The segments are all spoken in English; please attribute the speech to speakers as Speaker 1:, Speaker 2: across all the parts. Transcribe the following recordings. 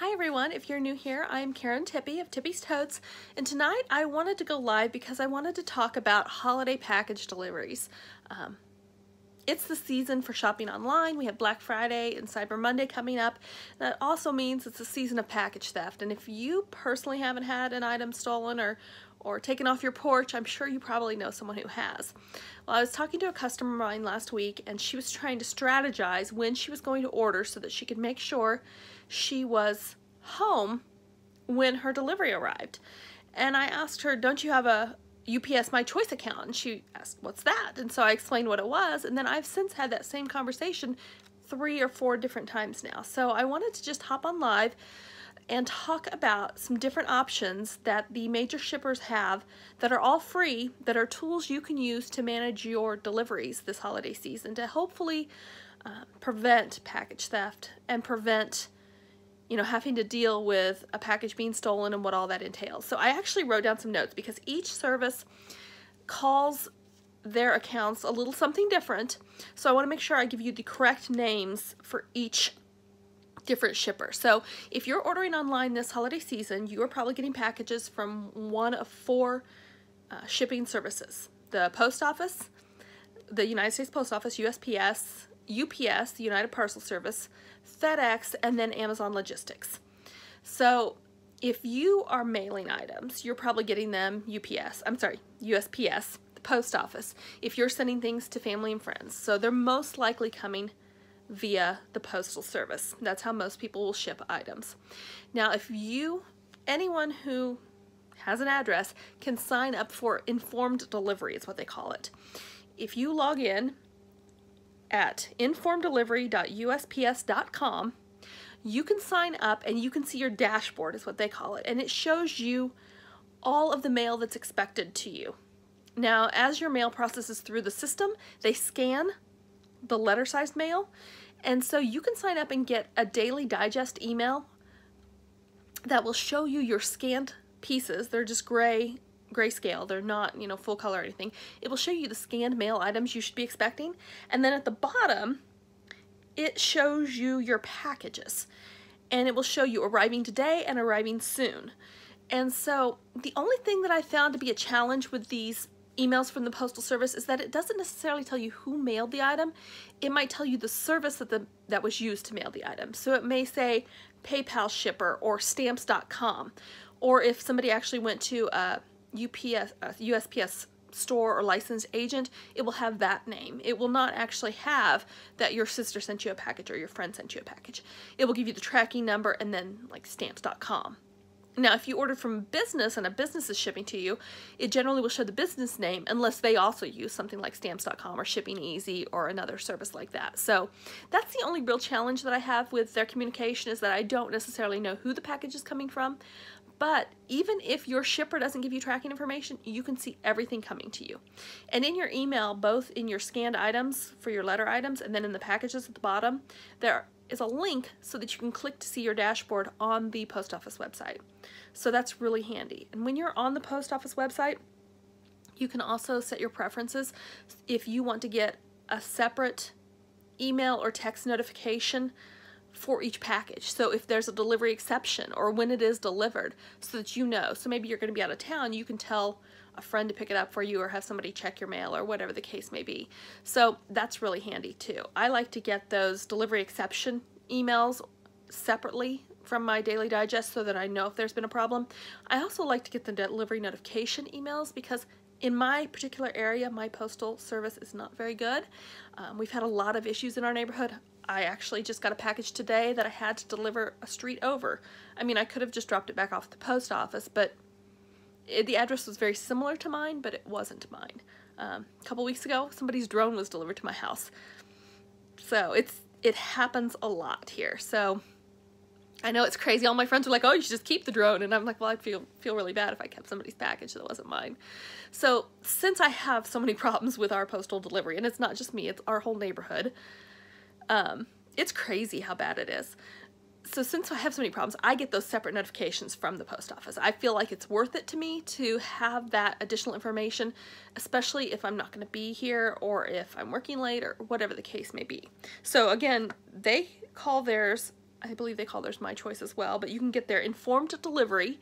Speaker 1: Hi everyone, if you're new here, I'm Karen Tippy of Tippy's Totes, and tonight I wanted to go live because I wanted to talk about holiday package deliveries. It's the season for shopping online. We have Black Friday and Cyber Monday coming up. That also means it's a season of package theft, and if you personally haven't had an item stolen or taken off your porch, I'm sure you probably know someone who has. Well, I was talking to a customer of mine last week, and she was trying to strategize when she was going to order so that she could make sure she was home when her delivery arrived. And I asked her, don't you have a UPS MyChoice account? And she asked, what's that? And so I explained what it was, and then I've since had that same conversation 3 or 4 different times now. So I wanted to just hop on live and talk about some different options that the major shippers have that are all free, that are tools you can use to manage your deliveries this holiday season to hopefully prevent package theft and prevent having to deal with a package being stolen and what all that entails. So I actually wrote down some notes because each service calls their accounts a little something different. So I want to make sure I give you the correct names for each different shipper. So if you're ordering online this holiday season, you are probably getting packages from one of 4 shipping services: the Post Office, the United States Post Office, USPS, UPS, the United Parcel Service, Fedex, and then Amazon Logistics. So if you are mailing items, you're probably getting them USPS, the Post Office, if you're sending things to family and friends. So they're most likely coming via the Postal Service. That's how most people will ship items. Now, anyone who has an address can sign up for informed delivery, is what they call it. If you log in at informeddelivery.usps.com, you can sign up and you can see your dashboard, is what they call it, and it shows you all of the mail that's expected to you. Now, as your mail processes through the system, they scan the letter-sized mail, and so you can sign up and get a daily digest email that will show you your scanned pieces. They're just grayscale. They're not, full color or anything. It will show you the scanned mail items you should be expecting, and then at the bottom it shows you your packages, and it will show you arriving today and arriving soon. And so the only thing that I found to be a challenge with these emails from the Postal Service is that it doesn't necessarily tell you who mailed the item. It might tell you the service that was used to mail the item. So it may say PayPal shipper or stamps.com, or if somebody actually went to a USPS store or licensed agent, it will have that name. It will not actually have that your sister sent you a package or your friend sent you a package. It will give you the tracking number and then like stamps.com. Now, if you order from a business and a business is shipping to you, it generally will show the business name unless they also use something like stamps.com or Shipping Easy or another service like that. So that's the only real challenge that I have with their communication, is that I don't necessarily know who the package is coming from. But even if your shipper doesn't give you tracking information, you can see everything coming to you. And in your email, both in your scanned items for your letter items and then in the packages at the bottom, there is a link so that you can click to see your dashboard on the Post Office website. So that's really handy. And when you're on the Post Office website, you can also set your preferences if you want to get a separate email or text notification for each package. So if there's a delivery exception or when it is delivered, so that you know. So maybe you're going to be out of town, you can tell a friend to pick it up for you or have somebody check your mail or whatever the case may be. So that's really handy too. I like to get those delivery exception emails separately from my daily digest so that I know if there's been a problem. I also like to get the delivery notification emails because in my particular area, my postal service is not very good. We've had a lot of issues in our neighborhood. I actually just got a package today that I had to deliver a street over. I mean, I could have just dropped it back off at the post office, but the address was very similar to mine, but it wasn't mine. A couple weeks ago, somebody's drone was delivered to my house. So it happens a lot here. So I know it's crazy. All my friends are like, oh, you should just keep the drone. And I'm like, well, I'd feel really bad if I kept somebody's package that wasn't mine. So since I have so many problems with our postal delivery, and it's not just me, it's our whole neighborhood, it's crazy how bad it is. So since I have so many problems, I get those separate notifications from the post office. I feel like it's worth it to me to have that additional information, especially if I'm not going to be here or if I'm working late or whatever the case may be. So again, they call theirs I believe they call theirs MyChoice as well, but you can get their informed delivery,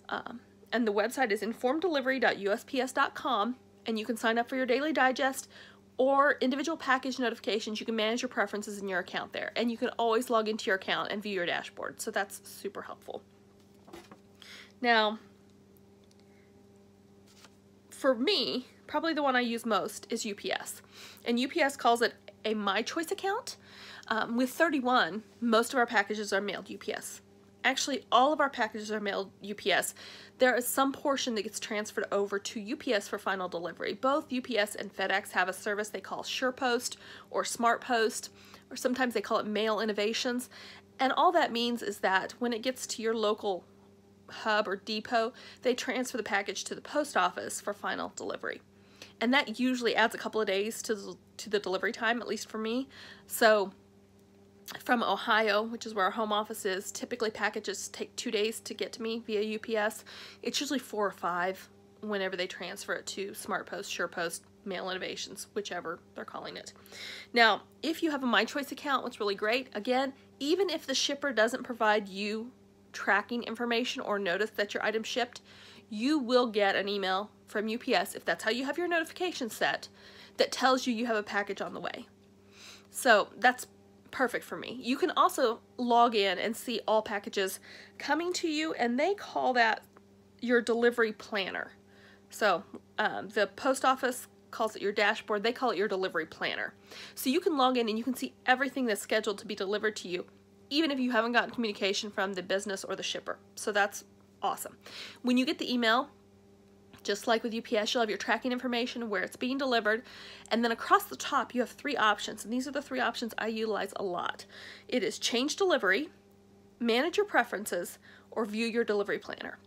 Speaker 1: and the website is informeddelivery.usps.com, and you can sign up for your daily digest or individual package notifications. You can manage your preferences in your account there, and you can always log into your account and view your dashboard, so that's super helpful. Now, for me, probably the one I use most is UPS, and UPS calls it a MyChoice account. With 31, most of our packages are mailed UPS. Actually, all of our packages are mailed UPS. There is some portion that gets transferred over to UPS for final delivery. Both UPS and FedEx have a service they call SurePost or SmartPost, or sometimes they call it Mail Innovations. And all that means is that when it gets to your local hub or depot, they transfer the package to the post office for final delivery. And that usually adds a couple of days to the delivery time, at least for me. So from Ohio, which is where our home office is, typically packages take 2 days to get to me via UPS. It's usually 4 or 5 whenever they transfer it to SmartPost, SurePost, Mail Innovations, whichever they're calling it. Now, if you have a MyChoice account, what's really great, again, even if the shipper doesn't provide you tracking information or notice that your item shipped, you will get an email from UPS, if that's how you have your notifications set, that tells you you have a package on the way. So that's perfect for me. You can also log in and see all packages coming to you, and they call that your delivery planner. So the post office calls it your dashboard. They call it your delivery planner. So you can log in and you can see everything that's scheduled to be delivered to you, even if you haven't gotten communication from the business or the shipper. So that's awesome. When you get the email, just like with UPS, you'll have your tracking information, where it's being delivered, and then across the top you have 3 options, and these are the 3 options I utilize a lot. It is change delivery, manage your preferences, or view your delivery planner.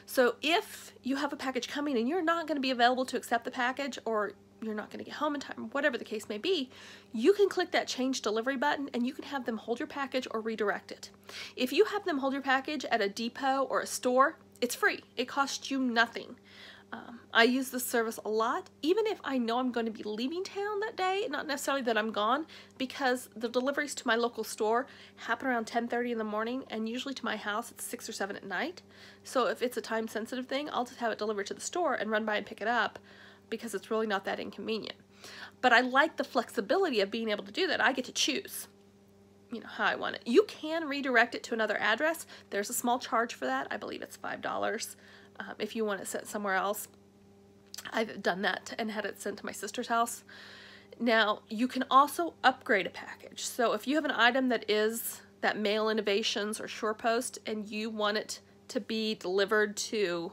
Speaker 1: So if you have a package coming and you're not going to be available to accept the package, or you're not going to get home in time, whatever the case may be, you can click that change delivery button and you can have them hold your package or redirect it. If you have them hold your package at a depot or a store, it's free. It costs you nothing. I use this service a lot, even if I know I'm going to be leaving town that day, not necessarily that I'm gone, because the deliveries to my local store happen around 10:30 in the morning, and usually to my house it's 6 or 7 at night. So if it's a time sensitive thing, I'll just have it delivered to the store and run by and pick it up, because it's really not that inconvenient. But I like the flexibility of being able to do that. I get to choose, you know, how I want it. You can redirect it to another address. There's a small charge for that. I believe it's $5 if you want it sent somewhere else. I've done that and had it sent to my sister's house. Now, you can also upgrade a package. So if you have an item that is that Mail Innovations or SurePost and you want it to be delivered to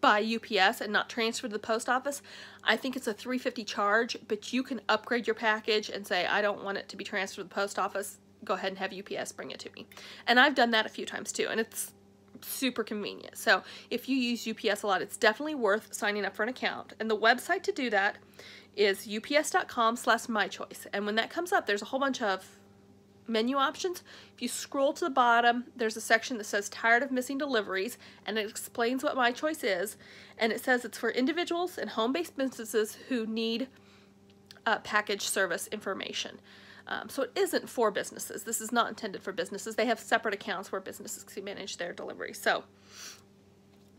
Speaker 1: by UPS and not transferred to the post office, I think it's a $3.50 charge, but you can upgrade your package and say, I don't want it to be transferred to the post office. Go ahead and have UPS bring it to me. And I've done that a few times too, and it's super convenient. So if you use UPS a lot, it's definitely worth signing up for an account. And the website to do that is ups.com/mychoice. And when that comes up, there's a whole bunch of menu options. If you scroll to the bottom, there's a section that says tired of missing deliveries, and it explains what MyChoice is, and it says it's for individuals and home-based businesses who need package service information. So it isn't for businesses. This is not intended for businesses. They have separate accounts where businesses can manage their delivery. So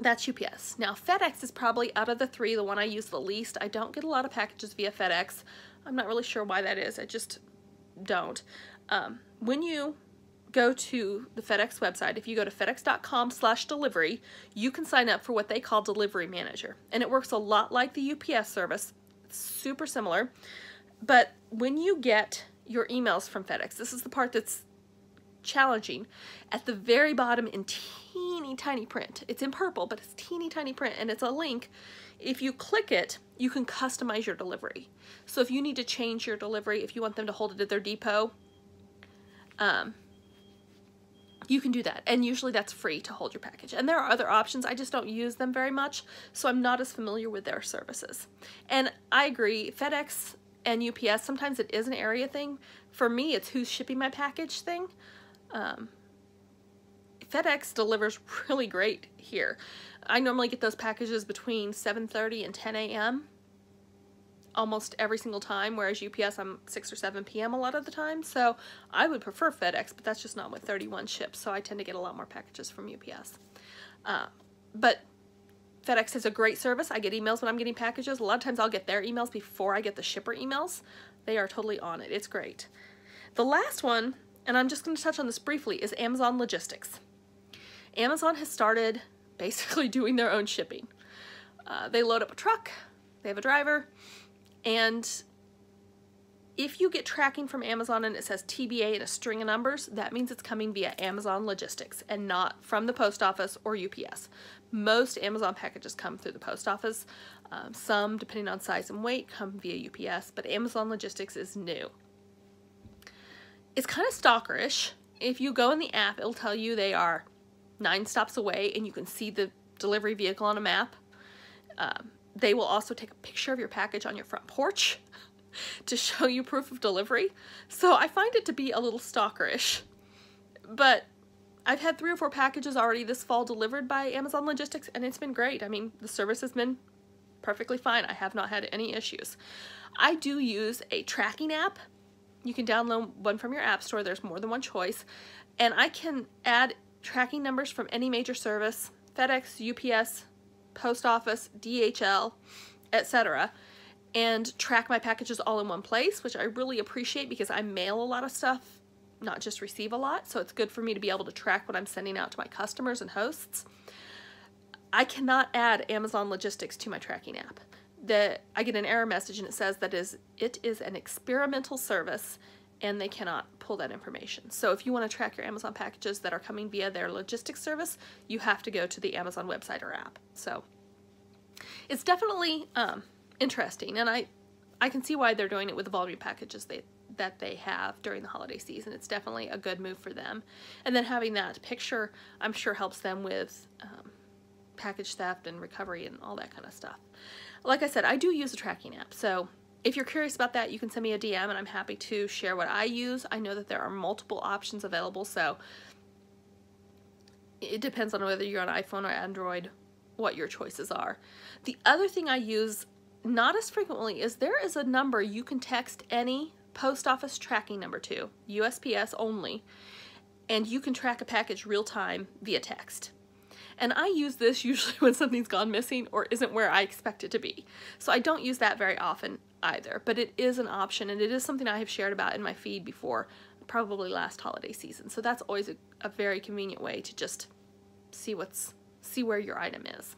Speaker 1: that's UPS. Now FedEx is probably, out of the 3, the one I use the least. I don't get a lot of packages via FedEx. I'm not really sure why that is. I just don't. When you go to the FedEx website, if you go to fedex.com/delivery, you can sign up for what they call Delivery Manager. And it works a lot like the UPS service. It's super similar. But when you get your emails from FedEx, this is the part that's challenging. At the very bottom in teeny tiny print, it's in purple, but it's teeny tiny print, and it's a link. If you click it, you can customize your delivery. So if you need to change your delivery, if you want them to hold it at their depot, you can do that. And usually that's free to hold your package. And there are other options. I just don't use them very much, so I'm not as familiar with their services. And I agree, FedEx and UPS, sometimes it is an area thing. For me, it's who's shipping my package thing. FedEx delivers really great here. I normally get those packages between 7:30 and 10 a.m. almost every single time, whereas UPS I'm 6 or 7 p.m. a lot of the time. So I would prefer FedEx, but that's just not what 31 ships, so I tend to get a lot more packages from UPS. But FedEx is a great service. I get emails when I'm getting packages. A lot of times I'll get their emails before I get the shipper emails. They are totally on it. It's great. The last one, and I'm just going to touch on this briefly, is Amazon Logistics. Amazon has started basically doing their own shipping. They load up a truck, they have a driver, and if you get tracking from Amazon and it says TBA and a string of numbers, that means it's coming via Amazon Logistics and not from the post office or UPS. Most Amazon packages come through the post office. Some, depending on size and weight, come via UPS, but Amazon Logistics is new. It's kind of stalkerish. If you go in the app, it'll tell you they are 9 stops away and you can see the delivery vehicle on a map. They will also take a picture of your package on your front porch to show you proof of delivery. So I find it to be a little stalkerish, but I've had 3 or 4 packages already this fall delivered by Amazon Logistics, and it's been great. I mean, the service has been perfectly fine. I have not had any issues. I do use a tracking app. You can download one from your app store. There's more than one choice, and I can add tracking numbers from any major service, FedEx, UPS, Post Office, DHL, etc., and track my packages all in one place, which I really appreciate because I mail a lot of stuff, not just receive a lot, so it's good for me to be able to track what I'm sending out to my customers and hosts. I cannot add Amazon Logistics to my tracking app. I get an error message and it says that it is an experimental service and they cannot pull that information. So if you want to track your Amazon packages that are coming via their logistics service, you have to go to the Amazon website or app. So it's definitely interesting, and I can see why they're doing it with the volume packages that they have during the holiday season. It's definitely a good move for them. And then having that picture, I'm sure, helps them with package theft and recovery and all that kind of stuff. Like I said, I do use a tracking app, so if you're curious about that, you can send me a DM and I'm happy to share what I use. I know that there are multiple options available, so it depends on whether you're on iPhone or Android, what your choices are. The other thing I use, not as frequently, is there is a number you can text any post office tracking number to, USPS only, and you can track a package real time via text. And I use this usually when something's gone missing or isn't where I expect it to be. So I don't use that very often either, but it is an option, and it is something I have shared about in my feed before, probably last holiday season. So that's always a very convenient way to just see where your item is.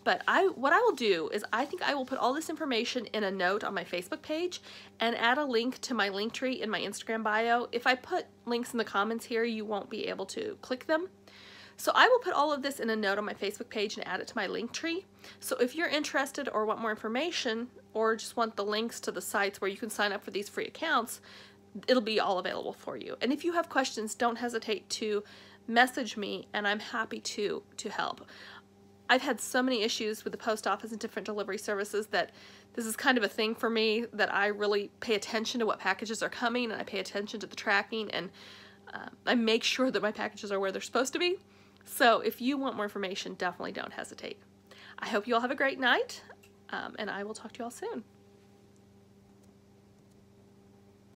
Speaker 1: But what I will do is I think I will put all this information in a note on my Facebook page and add a link to my link tree in my Instagram bio. If I put links in the comments here, you won't be able to click them. So I will put all of this in a note on my Facebook page and add it to my link tree. So if you're interested or want more information or just want the links to the sites where you can sign up for these free accounts, it'll be all available for you. And if you have questions, don't hesitate to message me and I'm happy to help. I've had so many issues with the post office and different delivery services that this is kind of a thing for me, that I really pay attention to what packages are coming and I pay attention to the tracking, and I make sure that my packages are where they're supposed to be. So if you want more information, definitely don't hesitate. I hope you all have a great night, and I will talk to you all soon.